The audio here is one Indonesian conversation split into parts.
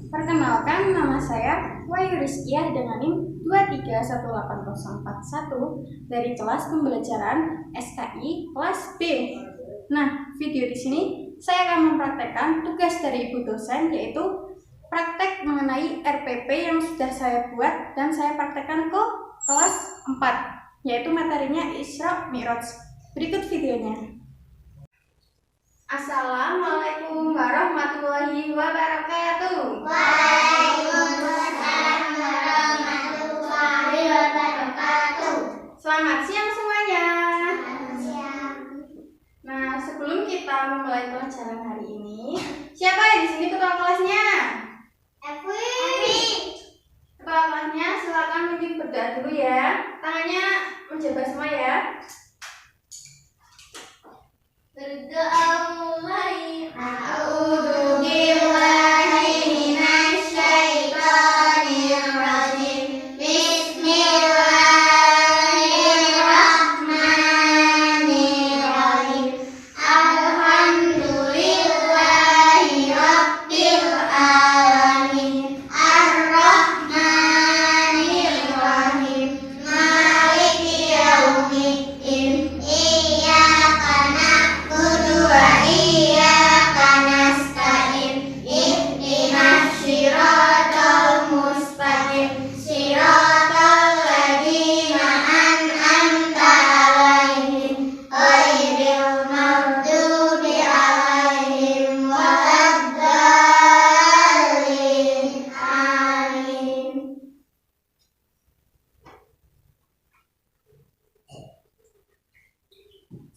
Perkenalkan, nama saya Wahyu Rizkiah dengan NIM 2318041 dari kelas pembelajaran SKI kelas B. Nah, video di sini saya akan mempraktekkan tugas dari Ibu dosen, yaitu praktek mengenai RPP yang sudah saya buat dan saya praktekkan ke kelas 4, yaitu materinya Isra Mi'raj. Berikut videonya. Assalamualaikum warahmatullahi wabarakatuh. Waalaikumsalam warahmatullahi wabarakatuh. Selamat siang semuanya. Selamat siang. Nah, sebelum kita memulai pelajaran hari ini, siapa yang di sini ketua kelasnya? Evi. Ketua kelasnya silakan mungkin berdoa dulu ya. Tangannya menjabat semua ya. Berdoa mulai. A'udzu billahi minasyaitonir rajim. Bismillahirrahmanirrahim. Alhamdulillahi rabbil alamin. Ar-Rahmanirrahim. Maliki yaumiddin. Iyyaka na'budu wa iyyaka nasta'in. Ihdinas siratal mustaqim. Siratal ladzina an'amta 'alaihim ghairil maghdubi 'alaihim waladdallin. Amin.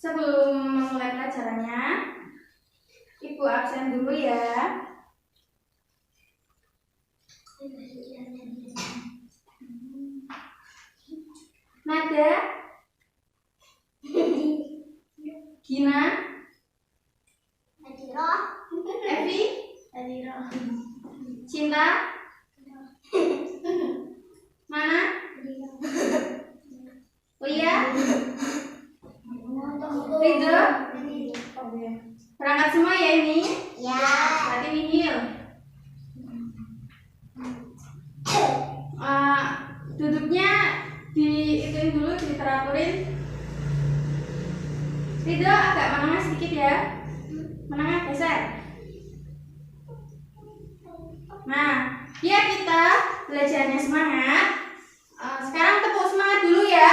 Sebelum memulai pelajarannya, Ibu absen dulu ya. Nada, Gina, Hadiroh. Evi, Hadiroh. Cinta, Mana, Lia, Ridho. Berangkat semua ya ini. Ya. Berarti nihil. Duduknya diituin dulu, diteraturin. Ridho agak menengah sedikit ya. Menengah geser. Nah, biar kita belajarnya semangat. Sekarang tepuk semangat dulu ya.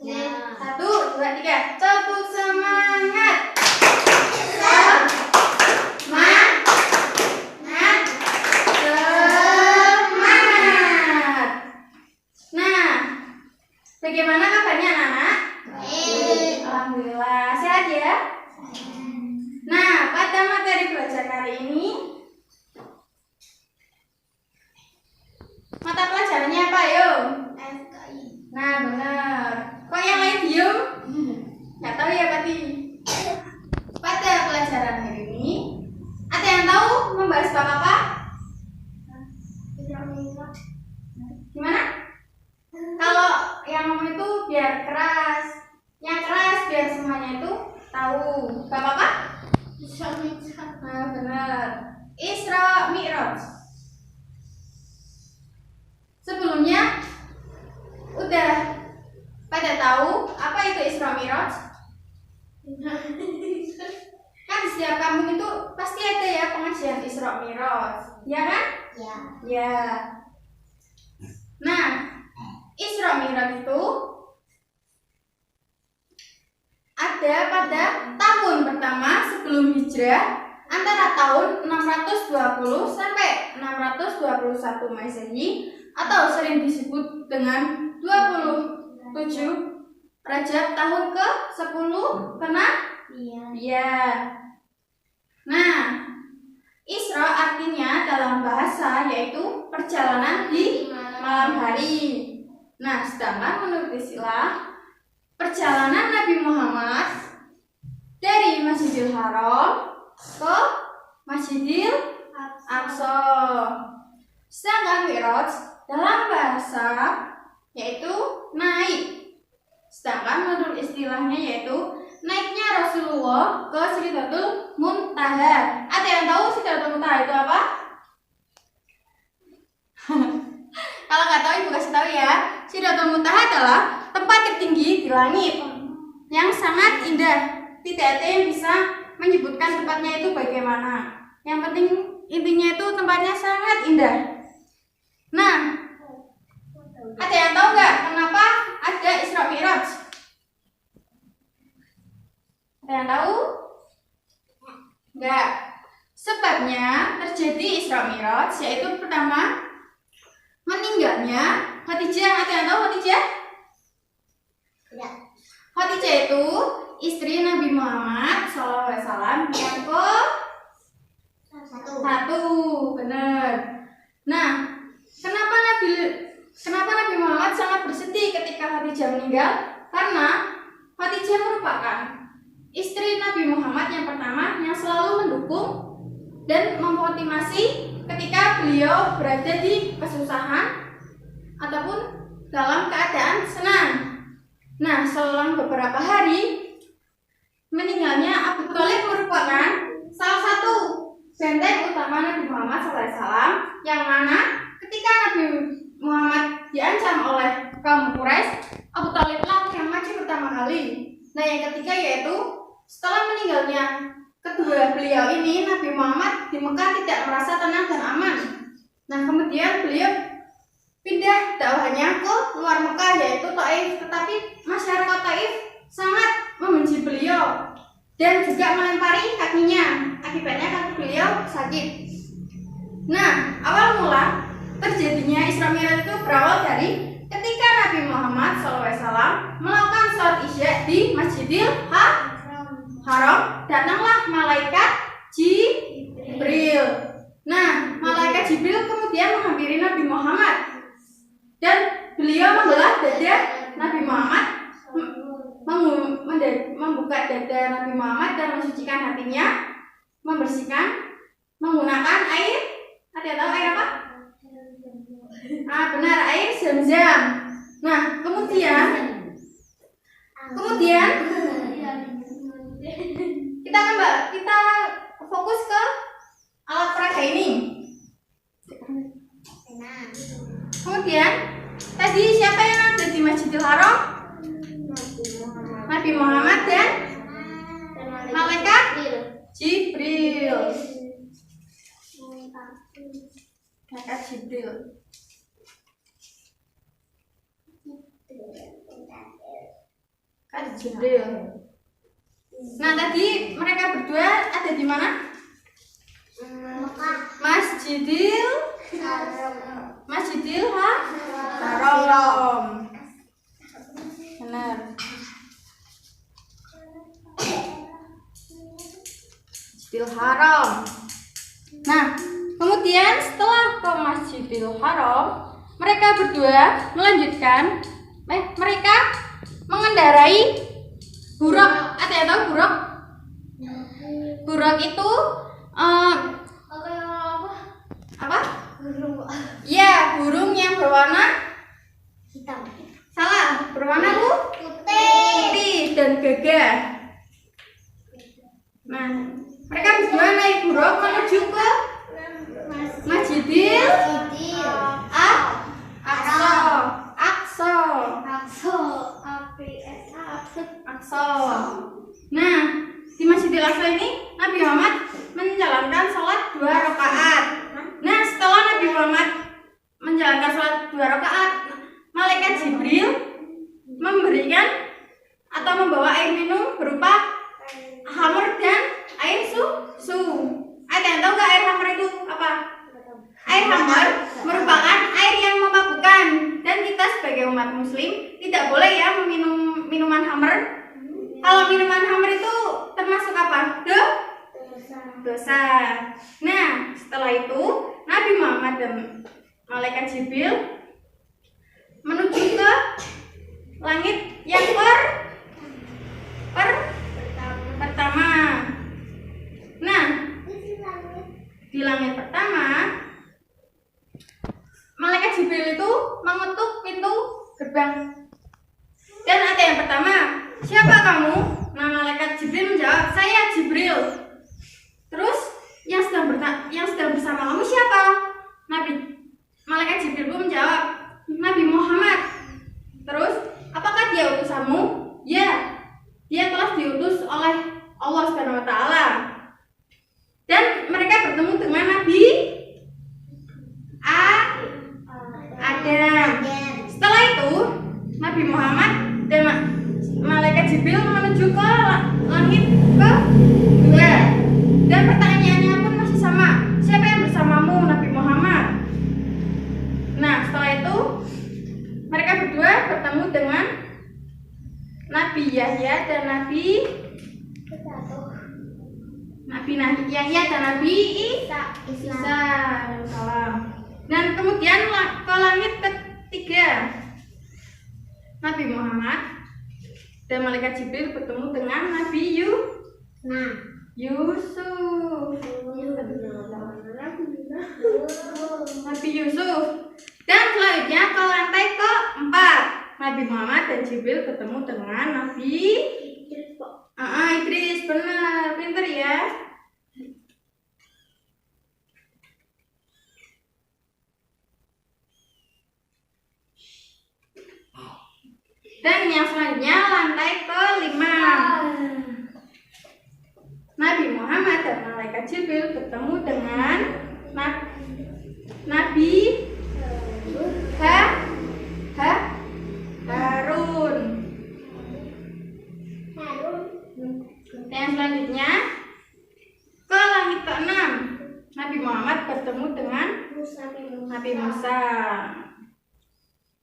Ya. 1, 2, 3. Tepuk semangat. Semangat. Nah, bagaimana kabarnya anak-anak? Baik. Alhamdulillah, sehat ya? Nah, pada materi belajar kali ini, mata pelajarannya apa yuk? SKI. Nah, benar. Kok yang lain diem? Nggak tahu ya berarti. Pada pelajaran hari ini, ada yang tahu membahas bab apa? Gimana? Kalau yang ngomong itu biar keras, yang keras biar semuanya itu tahu. Bab apa? Nah, benar. Isra Mi'raj. Sebelumnya udah pada tahu apa itu Isra Mi'raj? Kan di setiap kampung itu pasti ada ya pengajian Isra Mi'raj, ya kan? Ya. Ya. Nah, Isra Mi'raj itu ada pada tahun pertama sebelum hijrah, antara tahun 620 sampai 621 Masehi, atau sering disebut dengan 27 Rajab tahun ke-10 kena? Iya. Ya. Nah, Isra artinya dalam bahasa yaitu perjalanan di malam hari. Nah, sedangkan menurut istilah, perjalanan Nabi Muhammad dari Masjidil Haram ke Masjidil Aqsa. Sedangkan Mi'raj dalam bahasa yaitu naik. Sedangkan menurut istilahnya yaitu naiknya Rasulullah ke Sidratul Muntaha. Ada yang tahu Sidratul Muntaha itu apa? Sidratul Muntaha adalah tempat tertinggi di langit yang sangat indah. Tidak ada yang bisa menyebutkan tempatnya itu bagaimana. Yang penting intinya itu tempatnya sangat indah. Nah, ada yang tahu nggak kenapa ada Isra Mi'raj? Ada yang tahu? Nggak. Sebabnya terjadi Isra Mi'raj yaitu pertama meninggalnya Khadijah. Ada yang tahu Khadijah? Tidak. Khadijah itu istri Nabi Muhammad SAW yang satu, benar. Nah, kenapa Nabi Muhammad sangat bersedih ketika Khadijah meninggal? Karena Khadijah merupakan istri Nabi Muhammad yang pertama yang selalu mendukung dan memotivasi ketika beliau berada di kesusahan ataupun dalam keadaan senang. Nah, selang beberapa hari meninggalnya Abu Thalib merupakan salah satu benteng utama Nabi Muhammad SAW, yang mana ketika Nabi Muhammad diancam oleh kaum Quraisy, Abu Thalib lah yang maju pertama kali. Nah, yang ketiga yaitu setelah meninggalnya kedua beliau ini, Nabi Muhammad di Mekah tidak merasa tenang dan aman. Nah, kemudian beliau pindah dakwahnya ke luar Mekah yaitu Taif, tetapi masyarakat Taif sangat membenci beliau dan juga melempari kakinya. Akibatnya kaki beliau sakit. Nah, awal mula terjadinya Isra Mi'raj itu berawal dari ketika Nabi Muhammad SAW melakukan sholat Isya di Masjidil Haram, datanglah malaikat Jibril. Nah, malaikat Jibril kemudian menghampiri Nabi Muhammad dan beliau membelah dada Nabi Muhammad, membuka dada Nabi Muhammad dan mensucikan hatinya, membersihkan menggunakan air. Ada yang tahu air apa? Benar, air Zam-Zam. Nah, kemudian kita fokus ke alat peraga ini. Kemudian tadi siapa yang ada di Masjidil Haram? Nabi Muhammad dan malaikat Jibril. Malaikat Jibril. Jibril. Nah, tadi mereka berdua ada di mana? Masjidil Haram. Benar. Masjidil Haram. Nah, kemudian setelah ke Masjidil Haram, mereka berdua melanjutkan. Mereka mengendarai buruk. Ada yang tahu buruk? Buruk itu apa? Ya, burung yang berwarna hitam. Salah, berwarna putih dan gagah. Nah, mereka berdua naik buruk menuju ke Masjidil Aqsa. Nah, di Masjidil Aqsa ini Nabi Muhammad menjalankan sholat 2 rakaat. Nah, setelah Nabi Muhammad menjalankan sholat 2 rakaat, malaikat Jibril memberikan atau membawa air minum berupa hammer dan air susu. Ada yang tahu nggak air hammer itu apa? Air hammer merupakan air yang memabukkan, dan kita sebagai umat muslim tidak boleh ya meminum minuman hammer. Kalau minuman hammer itu termasuk apa? Dosa. Nah, setelah itu Nabi Muhammad dan malaikat Jibril menuju ke langit yang pertama. Nah, di langit pertama malaikat Jibril itu mengetuk pintu gerbang. Dan ada yang pertama, siapa kamu? Nah, malaikat Jibril menjawab, saya Jibril. Terus yang sedang bersama kamu siapa? Malaikat Jibril pun menjawab, Nabi Muhammad. Nabi Yahya dan Nabi Isa. Dan kemudian ke langit ketiga, Nabi Muhammad dan malaikat Jibril bertemu dengan Nabi Yusuf. Nabi Yusuf. Dan selanjutnya ke lantai keempat, Nabi Muhammad dan Jibril bertemu dengan Nabi Idris. Benar, pinter ya. Dan yang selanjutnya lantai kelima, Nabi Muhammad dan malaikat Jibril bertemu dengan Nabi Harun. Yang selanjutnya ke langit keenam, Nabi Muhammad bertemu dengan Nabi Musa.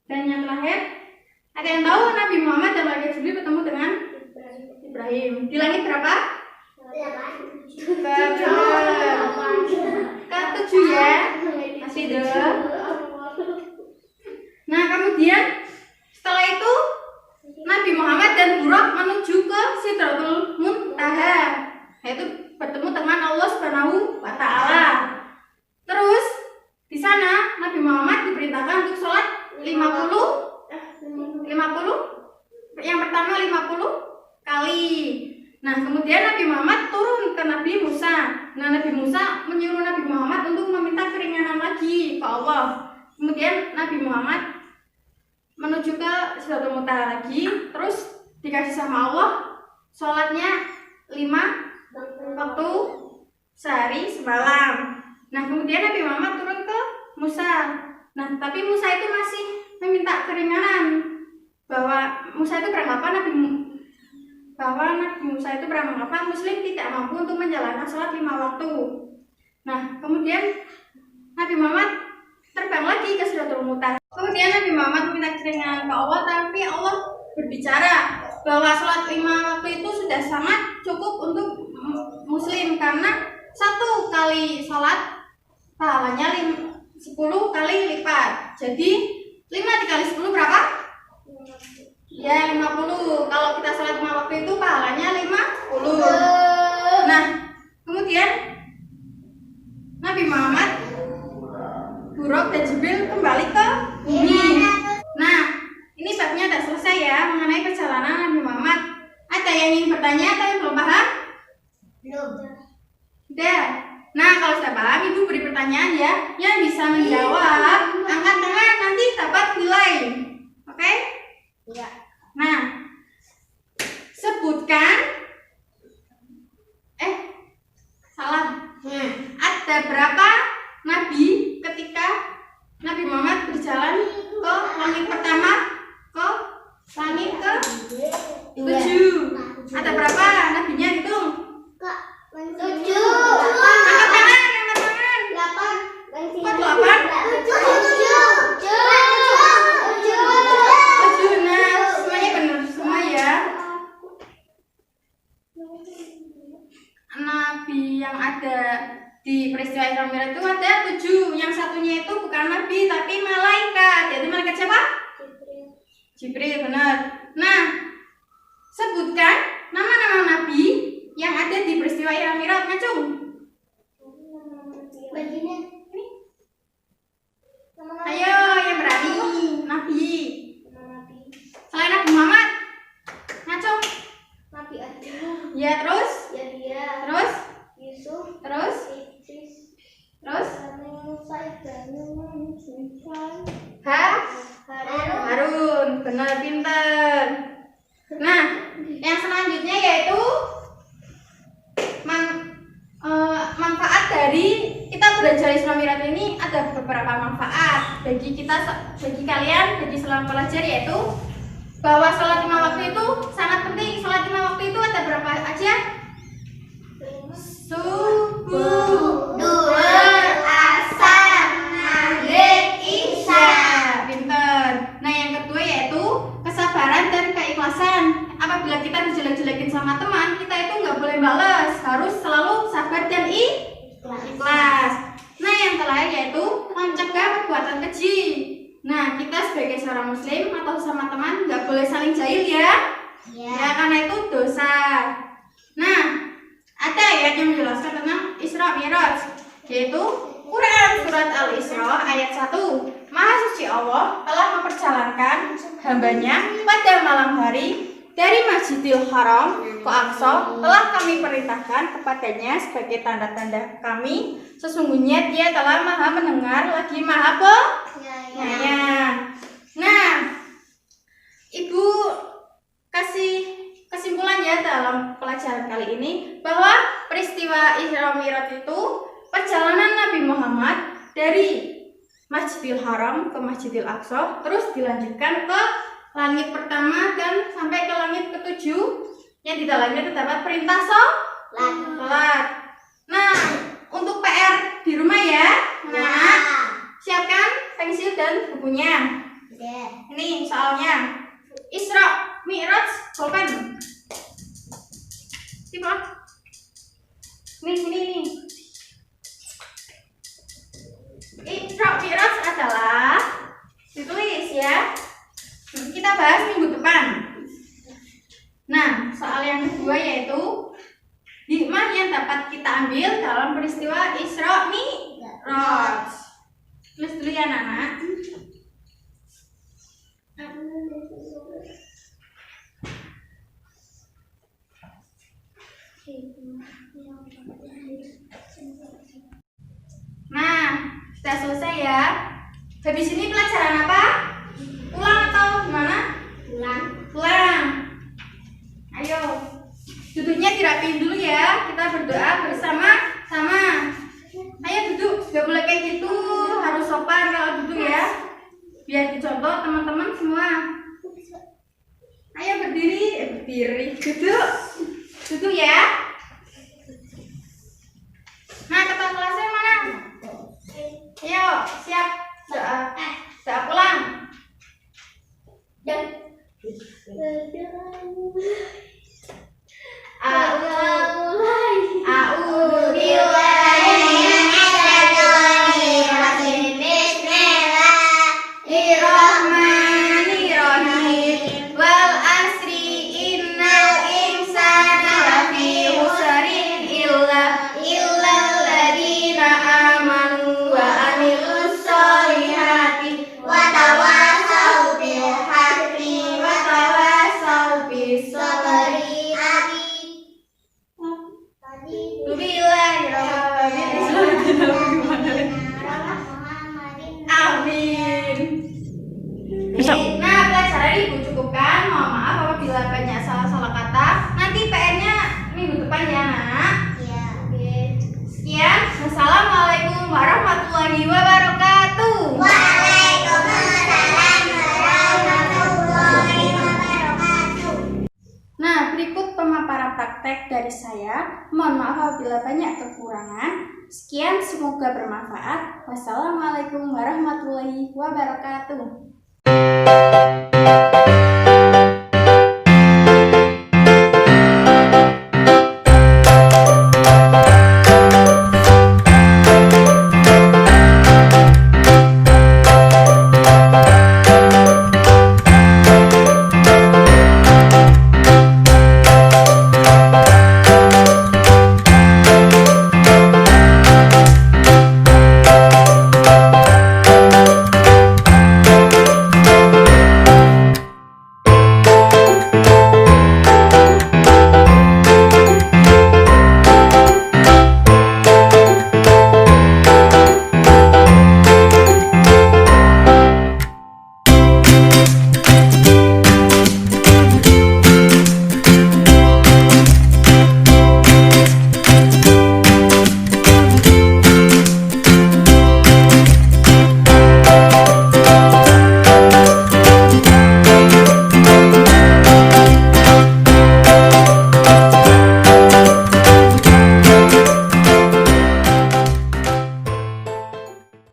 Dan yang terakhir, ada yang tahu Nabi Muhammad dan malaikat Jibril bertemu dengan Ibrahim di langit berapa? Ketujuh ya, masih ada. Nah kemudian setelah itu Nabi Muhammad dan Buraq menuju ke Sidratul Muntaha, yaitu bertemu dengan Allah Subhanahu wa Ta'ala. Terus di sana Nabi Muhammad diperintahkan untuk sholat 50. Yang pertama 50 kali. Nah kemudian Nabi Muhammad turun ke Nabi Musa. Nah Nabi Musa menyuruh Nabi Muhammad untuk meminta keringanan lagi ke Allah. Kemudian Nabi Muhammad menuju ke Sidratul Muntaha lagi. Terus dikasih sama Allah sholatnya 5 waktu sehari semalam. Nah kemudian Nabi Muhammad turun ke Musa. Nah tapi Musa itu masih meminta keringanan, bahwa Musa itu beranggapan Nabi Musa itu beranggapan Muslim tidak mampu untuk menjalankan sholat 5 waktu. Nah kemudian Nabi Muhammad terbang lagi ke Sidratul Muntaha. Kemudian Nabi Muhammad meminta keringanan ke Allah, tapi Allah berbicara bahwa sholat 5 waktu itu sudah sangat cukup untuk Muslim, karena 1 kali sholat pahalanya 10 kali lipat. Jadi 5 dikali 10 berapa? Ya 50. Kalau kita sholat 5 waktu itu pahalanya 50. Nah kemudian Nabi Muhammad, Buraq dan Jibril kembali ke bumi. Nah ini babnya sudah selesai ya, mengenai perjalanan Nabi Muhammad. Ada yang ingin bertanya atau yang belum paham? Belum. Sudah. Nah kalau sudah paham, ibu beri pertanyaan ya. Yang bisa menjawab angkat tangan, nanti dapat nilai. Oke? Iya. Nah, sebutkan. Salah. Ada berapa nabi ketika Nabi Muhammad berjalan ke langit pertama, ke langit ke 7? Ada berapa nabinya? Hitung. 7. Angkat tangan, angkat tangan. 8. Kok 8? 7. Nah, semuanya benar semua ya. Nabi yang ada di peristiwa Isra Mi'raj itu ada 7. Yang satunya itu bukan nabi tapi malaikat. Yaitu malaikat siapa? Jibril, benar. Nah, sebutkan nama-nama nabi yang ada di peristiwa Isra Mi'raj. Ngacung. Begini. Ayo yang berani. Nabi. Selain Nabi Muhammad. Ngacung. Nabi Adam. Ya, terus? Yahya. Terus? Yusuf. Terus? Idris. Terus? Musa, Ibrahim, Sulaiman. Harun. Benar, pinter. Nah, yang selanjutnya yaitu manfaat dari kita belajar Isra Mi'raj ini. Ada beberapa manfaat bagi kita, bagi kalian, bagi seluruh pelajar, yaitu bahwa sholat 5 waktu itu sangat penting. Sholat 5 waktu itu ada berapa aja? Subuh, duhur, asar, maghrib, isya. Pinter. Nah yang kedua yaitu kesabaran dan keikhlasan. Apabila kita dijelek-jelekin sama keji. Nah, kita sebagai seorang muslim atau sama teman nggak boleh saling jahil ya. Ya, karena itu dosa. Nah, ada ayat yang menjelaskan tentang Isra Mi'raj, yaitu Quran Surat Al-Isra ayat 1. Maha suci Allah telah memperjalankan hambanya pada malam hari dari Masjidil Haram ke Aqsa, telah kami perintahkan kepadanya sebagai tanda-tanda kami, sesungguhnya dia telah maha mendengar lagi maha penyayang. Nah, Ibu kasih kesimpulan ya dalam pelajaran kali ini bahwa peristiwa Isra Mi'raj itu perjalanan Nabi Muhammad dari Masjidil Haram ke Masjidil Aqsa, terus dilanjutkan ke langit pertama dan sampai ke langit ke-7 yang di dalamnya terdapat perintah sholat. Nah, untuk PR di rumah ya, nah, siapkan pensil dan bukunya. Ini soalnya Isra Mi'raj, pulpen. Coba. Nih. Isra Mi'raj adalah ditulis ya. Kita bahas minggu depan. Nah, soal yang kedua yaitu hikmah yang dapat kita ambil dalam peristiwa Isra Mi'raj. Tulis dulu ya, anak-anak. Nah, sudah selesai ya. Habis ini pelajaran apa? Ulang atau gimana? Ulang. Ayo, duduknya dirapiin dulu ya. Kita berdoa bersama-sama. Ayo duduk, gak boleh kayak gitu. Harus sopan kalau duduk ya. Biar dicontoh teman-teman semua. Ayo berdiri. Duduk ya. Nah, ketua kelasnya mana? Ayo, siap. Doa pulang. Dan nah, pelajaran Ibu cukupkan. Mohon maaf apabila banyak salah-salah kata. Nanti PR-nya minggu depan ya, Nak. Sekian. Wassalamualaikum warahmatullahi wabarakatuh. Waalaikumsalam warahmatullahi wabarakatuh. Nah, berikut pemaparan praktek dari saya. Mohon maaf apabila banyak kekurangan. Sekian, semoga bermanfaat. Wassalamualaikum warahmatullahi wabarakatuh.